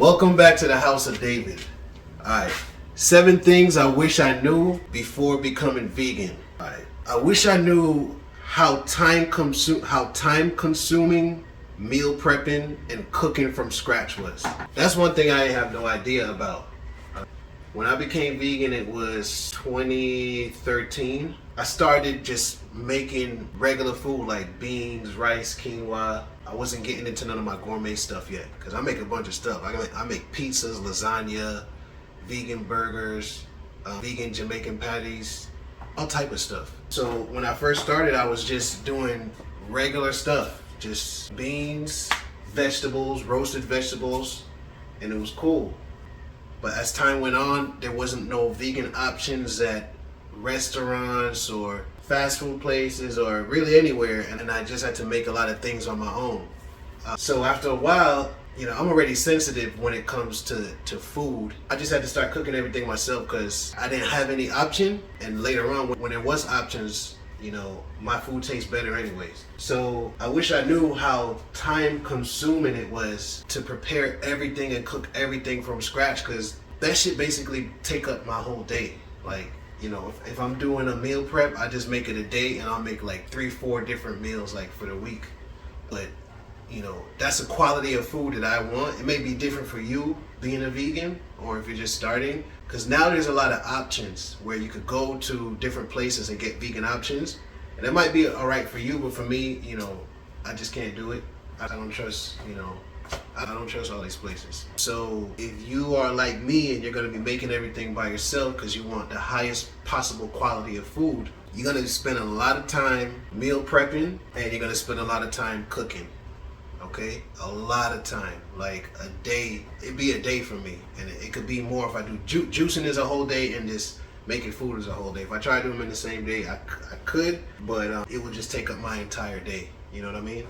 Welcome back to the House of David. Alright, 7 things I wish I knew before becoming vegan. Alright, I wish I knew how time consuming meal prepping and cooking from scratch was. That's one thing I have no idea about. When I became vegan, it was 2013. I started just making regular food like beans, rice, quinoa. I wasn't getting into none of my gourmet stuff yet because I make a bunch of stuff. I make pizzas, lasagna, vegan burgers, vegan Jamaican patties, all type of stuff. So when I first started, I was just doing regular stuff, just beans, vegetables, roasted vegetables, and it was cool. But as time went on, there wasn't no vegan options at restaurants or fast food places or really anywhere, and I just had to make a lot of things on my own. So after a while, I'm already sensitive when it comes to food. I just had to start cooking everything myself because I didn't have any option, and later on when there was options, my food tastes better anyways. So I wish I knew how time consuming it was to prepare everything and cook everything from scratch, because that shit basically take up my whole day. Like, if I'm doing a meal prep, I just make it a day and I'll make like 3-4 different meals like for the week. But that's the quality of food that I want. It may be different for you being a vegan or if you're just starting, because now there's a lot of options where you could go to different places and get vegan options, and it might be all right for you, but for me, I just can't do it. I don't trust, I don't trust all these places. So if you are like me and you're going to be making everything by yourself because you want the highest possible quality of food, you're going to spend a lot of time meal prepping and you're going to spend a lot of time cooking. Okay, a lot of time, like a day. It'd be a day for me, and it could be more if I do juicing is a whole day and just making food is a whole day. If I try to do them in the same day, I could, but it would just take up my entire day. You know what I mean?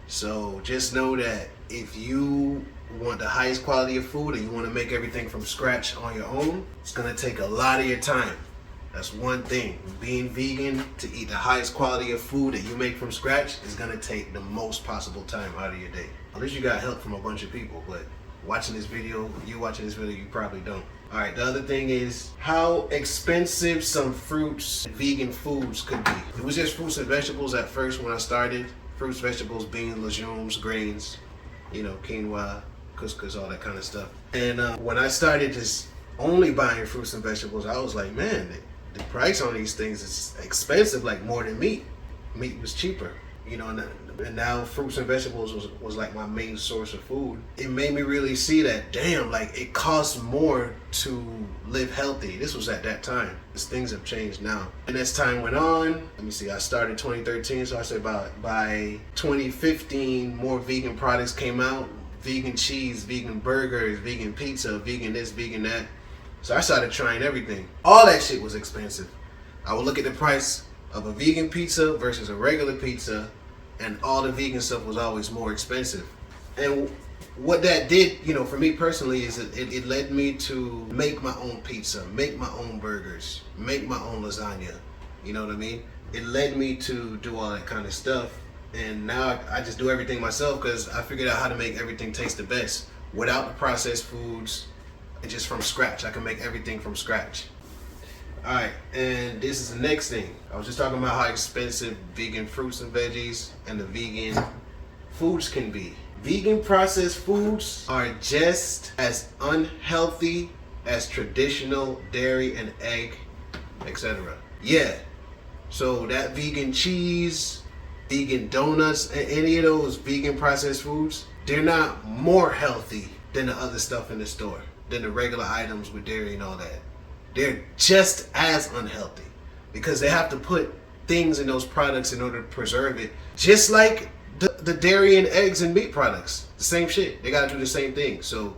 So just know that if you want the highest quality of food and you want to make everything from scratch on your own, it's gonna take a lot of your time. That's one thing. Being vegan, to eat the highest quality of food that you make from scratch is gonna take the most possible time out of your day. Unless you got help from a bunch of people, but you watching this video, you probably don't. Alright, the other thing is how expensive some fruits and vegan foods could be. It was just fruits and vegetables at first when I started. Fruits, vegetables, beans, legumes, grains, quinoa, couscous, all that kind of stuff. And when I started just only buying fruits and vegetables, I was like, man, the price on these things is expensive, like more than meat. Meat was cheaper, and now fruits and vegetables was like my main source of food. It made me really see that, damn, like it costs more to live healthy. This was at that time. Things have changed now. And as time went on, I started 2013, so I said by 2015, more vegan products came out. Vegan cheese, vegan burgers, vegan pizza, vegan this, vegan that. So I started trying everything. All that shit was expensive. I would look at the price of a vegan pizza versus a regular pizza, and all the vegan stuff was always more expensive. And what that did, for me personally, is it led me to make my own pizza, make my own burgers, make my own lasagna. You know what I mean? It led me to do all that kind of stuff. And now I just do everything myself because I figured out how to make everything taste the best without the processed foods. Just from scratch. I can make everything from scratch. Alright, and this is the next thing. I was just talking about how expensive vegan fruits and veggies and the vegan foods can be. Vegan processed foods are just as unhealthy as traditional dairy and egg, etc. Yeah, so that vegan cheese, vegan donuts, and any of those vegan processed foods, they're not more healthy than the other stuff in the store, than the regular items with dairy and all that. They're just as unhealthy because they have to put things in those products in order to preserve it. Just like the dairy and eggs and meat products. The same shit. They gotta do the same thing. So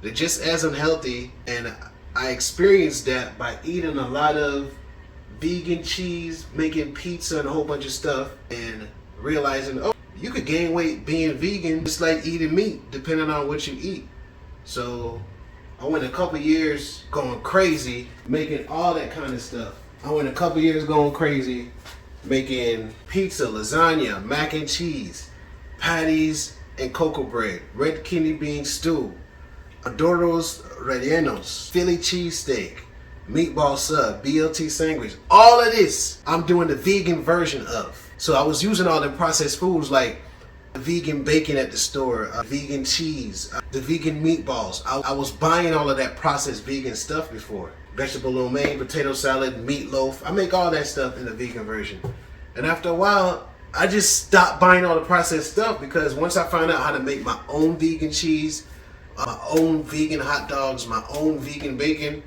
they're just as unhealthy, and I experienced that by eating a lot of vegan cheese, making pizza and a whole bunch of stuff, and realizing, oh, you could gain weight being vegan just like eating meat, depending on what you eat. So I went a couple years going crazy making all that kind of stuff. I went a couple years going crazy making pizza, lasagna, mac and cheese, patties, and cocoa bread, red kidney bean stew, Adoros rellenos, Philly cheesesteak, meatball sub, BLT sandwich. All of this, I'm doing the vegan version of. So I was using all the processed foods like vegan bacon at the store, vegan cheese, the vegan meatballs. I was buying all of that processed vegan stuff before. Vegetable lo mein, potato salad, meatloaf. I make all that stuff in the vegan version. And after a while, I just stopped buying all the processed stuff because once I found out how to make my own vegan cheese, my own vegan hot dogs, my own vegan bacon,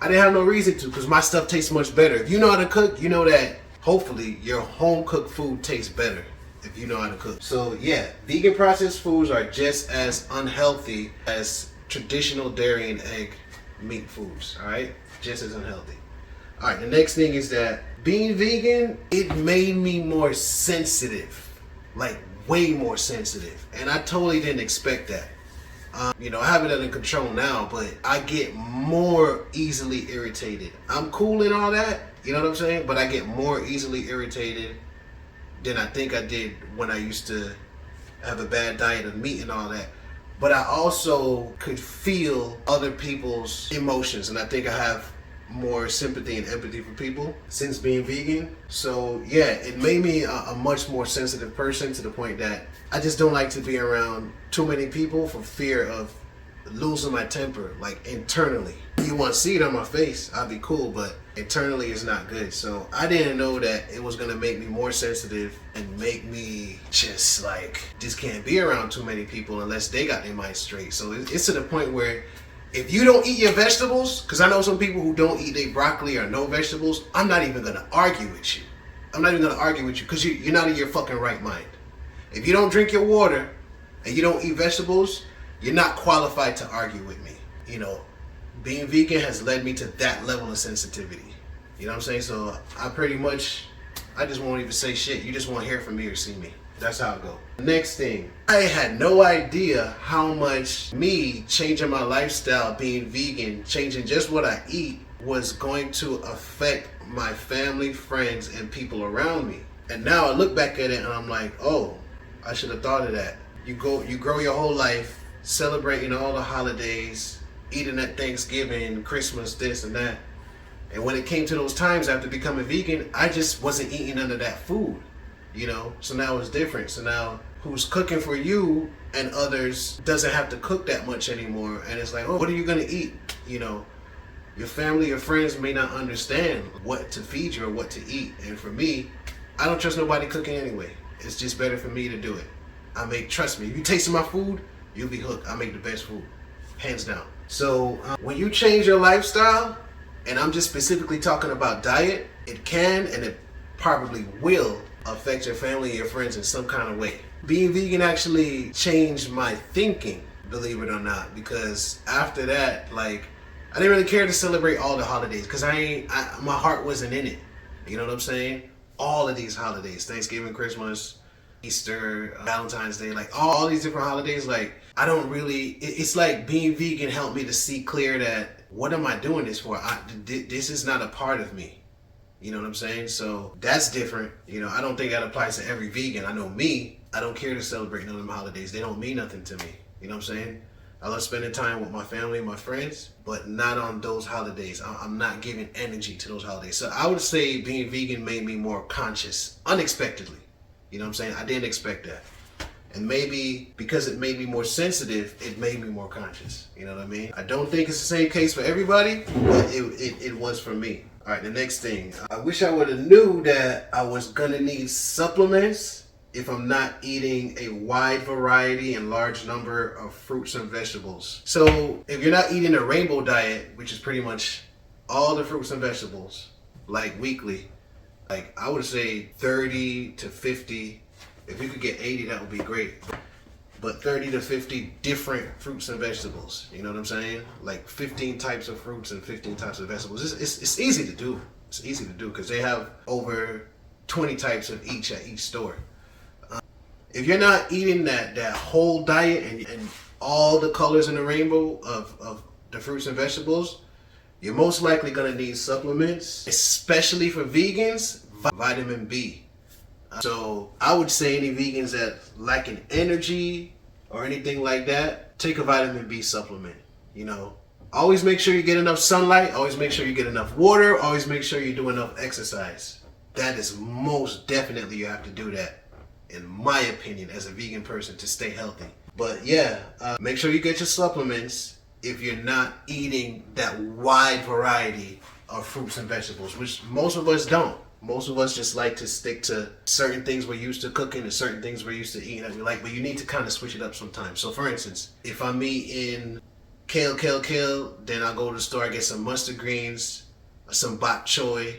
I didn't have no reason to because my stuff tastes much better. If you know how to cook, you know that hopefully your home cooked food tastes better if you know how to cook. So yeah, vegan processed foods are just as unhealthy as traditional dairy and egg meat foods, all right? Just as unhealthy. All right, the next thing is that being vegan, it made me more sensitive, like way more sensitive. And I totally didn't expect that. I have it under control now, but I get more easily irritated. I'm cool and all that, you know what I'm saying? But I get more easily irritated than I think I did when I used to have a bad diet of meat and all that. But I also could feel other people's emotions, and I think I have more sympathy and empathy for people since being vegan. So yeah, it made me a much more sensitive person to the point that I just don't like to be around too many people for fear of losing my temper, like internally. You want to see it on my face, I'll be cool, but internally it's not good. So I didn't know that it was gonna make me more sensitive and make me just can't be around too many people unless they got their mind straight. So it's to the point where if you don't eat your vegetables, because I know some people who don't eat their broccoli or no vegetables, I'm not even gonna argue with you. I'm not even gonna argue with you because you're not in your fucking right mind. If you don't drink your water and you don't eat vegetables, you're not qualified to argue with me. Being vegan has led me to that level of sensitivity. You know what I'm saying? So I just won't even say shit. You just won't hear from me or see me. That's how it goes. Next thing, I had no idea how much me changing my lifestyle, being vegan, changing just what I eat was going to affect my family, friends, and people around me. And now I look back at it and I'm like, oh, I should have thought of that. You grow your whole life celebrating all the holidays, eating at Thanksgiving, Christmas, this and that. And when it came to those times after becoming vegan, I just wasn't eating none of that food. So now it's different. So now who's cooking for you and others doesn't have to cook that much anymore. And it's like, oh, what are you gonna eat? Your family, your friends may not understand what to feed you or what to eat. And for me, I don't trust nobody cooking anyway. It's just better for me to do it. Trust me, if you taste my food, you'll be hooked. I make the best food, hands down. So when you change your lifestyle, and I'm just specifically talking about diet, it can and it probably will affect your family and your friends in some kind of way. Being vegan actually changed my thinking, believe it or not, because after that, I didn't really care to celebrate all the holidays because my heart wasn't in it. You know what I'm saying? All of these holidays, Thanksgiving, Christmas, Easter, Valentine's Day, all these different holidays, I don't really, it's like being vegan helped me to see clear that, what am I doing this for? This is not a part of me. You know what I'm saying? So that's different. I don't think that applies to every vegan. I know me, I don't care to celebrate none of them holidays. They don't mean nothing to me. You know what I'm saying? I love spending time with my family and my friends, but not on those holidays. I'm not giving energy to those holidays. So I would say being vegan made me more conscious, unexpectedly. You know what I'm saying? I didn't expect that. And maybe because it made me more sensitive, it made me more conscious. You know what I mean? I don't think it's the same case for everybody, but it was for me. All right, the next thing. I wish I would have knew that I was gonna need supplements if I'm not eating a wide variety and large number of fruits and vegetables. So if you're not eating a rainbow diet, which is pretty much all the fruits and vegetables, weekly, I would say 30 to 50. If you could get 80, that would be great. But 30 to 50 different fruits and vegetables. You know what I'm saying? 15 types of fruits and 15 types of vegetables. It's easy to do. It's easy to do because they have over 20 types of each at each store. If you're not eating that whole diet and all the colors in the rainbow of the fruits and vegetables, you're most likely going to need supplements, especially for vegans, vitamin B. So I would say any vegans that lacking energy or anything like that, take a vitamin B supplement. You know, always make sure you get enough sunlight. Always make sure you get enough water. Always make sure you do enough exercise. That is most definitely, you have to do that, in my opinion, as a vegan person, to stay healthy. But yeah, make sure you get your supplements if you're not eating that wide variety of fruits and vegetables, which most of us don't. Most of us just like to stick to certain things we're used to cooking and certain things we're used to eating that we like, but you need to kind of switch it up sometimes. So for instance, if I'm eating kale, then I'll go to the store, I get some mustard greens, some bok choy,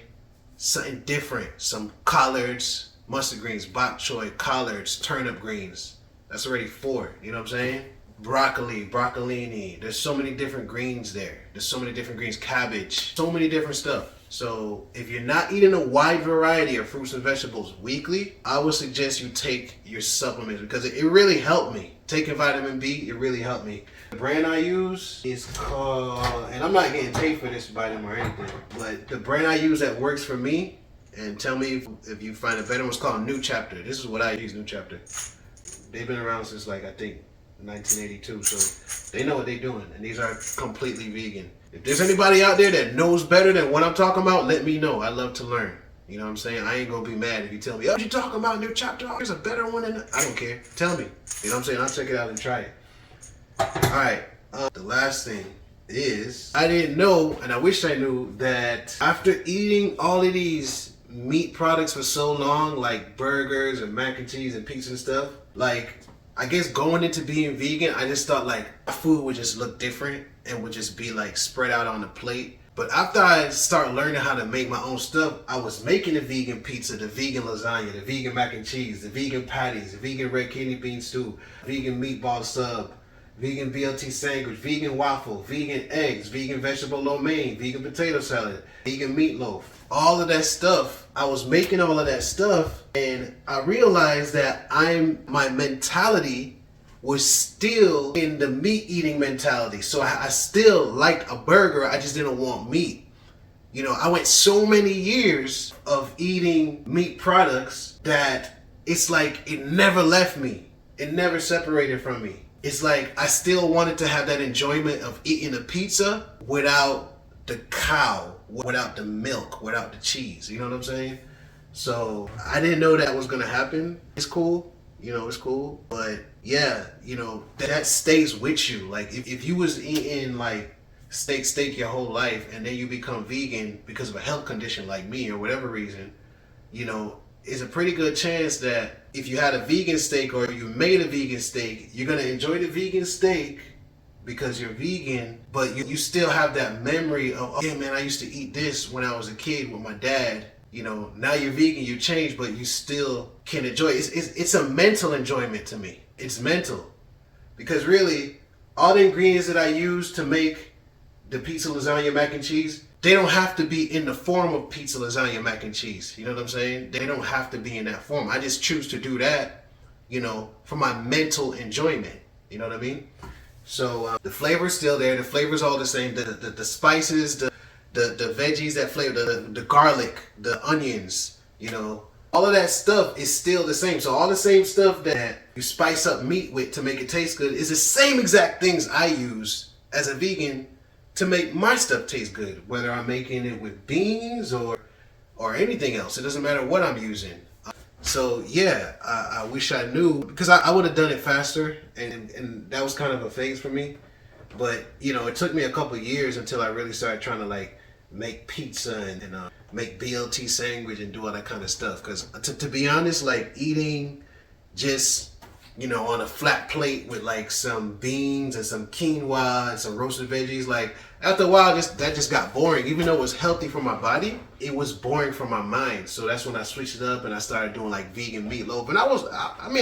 something different, some collards, mustard greens, bok choy, collards, turnip greens. That's already 4, you know what I'm saying? Broccoli, broccolini. There's so many different greens there. There's so many different greens, cabbage, so many different stuff. So if you're not eating a wide variety of fruits and vegetables weekly, I would suggest you take your supplements, because it really helped me. Taking vitamin B, it really helped me. The brand I use is called, and I'm not getting paid for this by them or anything, but the brand I use that works for me, and tell me if you find a better one, it's called New Chapter. This is what I use, New Chapter. They've been around since, like, I think 1982, so they know what they're doing, and these are completely vegan. If there's anybody out there that knows better than what I'm talking about, let me know. I love to learn. You know what I'm saying? I ain't gonna be mad if you tell me, oh, what you talking about, New Chapter? Oh, there's a better one than that. I don't care. Tell me. You know what I'm saying? I'll check it out and try it. Alright, the last thing is, I didn't know, and I wish I knew, that after eating all of these meat products for so long, like burgers and mac and cheese and pizza and stuff, like, I guess going into being vegan, I just thought like food would just look different and would just be like spread out on the plate. But after I started learning how to make my own stuff, I was making the vegan pizza, the vegan lasagna, the vegan mac and cheese, the vegan patties, the vegan red kidney bean stew, vegan meatball sub, vegan BLT sandwich, vegan waffle, vegan eggs, vegan vegetable lo mein, vegan potato salad, vegan meatloaf. All of that stuff, I was making all of that stuff, and I realized that my mentality was still in the meat eating mentality. So I still liked a burger, I just didn't want meat. You know, I went so many years of eating meat products that it's like it never left me. It never separated from me. It's like I still wanted to have that enjoyment of eating a pizza without the cow, without the milk, without the cheese. You know what I'm saying? So I didn't know that was gonna happen. It's cool, you know, it's cool. But yeah, you know, that stays with you. Like if you was eating like steak your whole life, and then you become vegan because of a health condition like me or whatever reason, you know, it's a pretty good chance that if you had a vegan steak or you made a vegan steak, you're gonna enjoy the vegan steak because you're vegan, but you still have that memory of, oh yeah man, I used to eat this when I was a kid with my dad. You know, now you're vegan, you changed, but you still can enjoy it. It's a mental enjoyment to me. It's mental. Because really, all the ingredients that I use to make the pizza, lasagna, mac and cheese, they don't have to be in the form of pizza, lasagna, mac and cheese. You know what I'm saying? They don't have to be in that form. I just choose to do that, you know, for my mental enjoyment. You know what I mean? So the flavor's still there. The flavor's all the same. The spices, the veggies that flavor, the garlic, the onions, you know, all of that stuff is still the same. So all the same stuff that you spice up meat with to make it taste good is the same exact things I use as a vegan to make my stuff taste good, whether I'm making it with beans or anything else. It doesn't matter what I'm using. So yeah, I wish I knew, because I would have done it faster, and that was kind of a phase for me. But you know, it took me a couple years until I really started trying to like make pizza and make BLT sandwich and do all that kind of stuff. Because to be honest, like eating just, you know, on a flat plate with like some beans and some quinoa and some roasted veggies, like after a while that just got boring. Even though it was healthy for my body, it was boring for my mind. So that's when I switched it up and I started doing like vegan meatloaf. And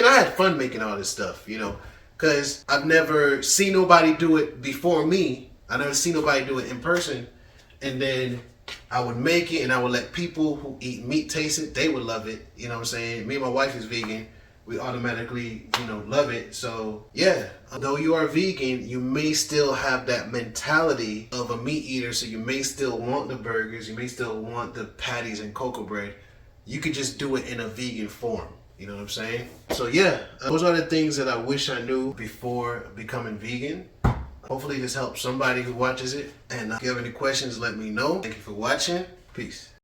I had fun making all this stuff, you know, because I've never seen nobody do it before me. I never seen nobody do it in person. And then I would make it and I would let people who eat meat taste it. They would love it. You know what I'm saying? Me and my wife is vegan. We automatically, you know, love it. So yeah, although you are vegan, you may still have that mentality of a meat eater. So you may still want the burgers, you may still want the patties and cocoa bread. You could just do it in a vegan form. You know what I'm saying? So yeah, those are the things that I wish I knew before becoming vegan. Hopefully this helps somebody who watches it. And if you have any questions, let me know. Thank you for watching. Peace.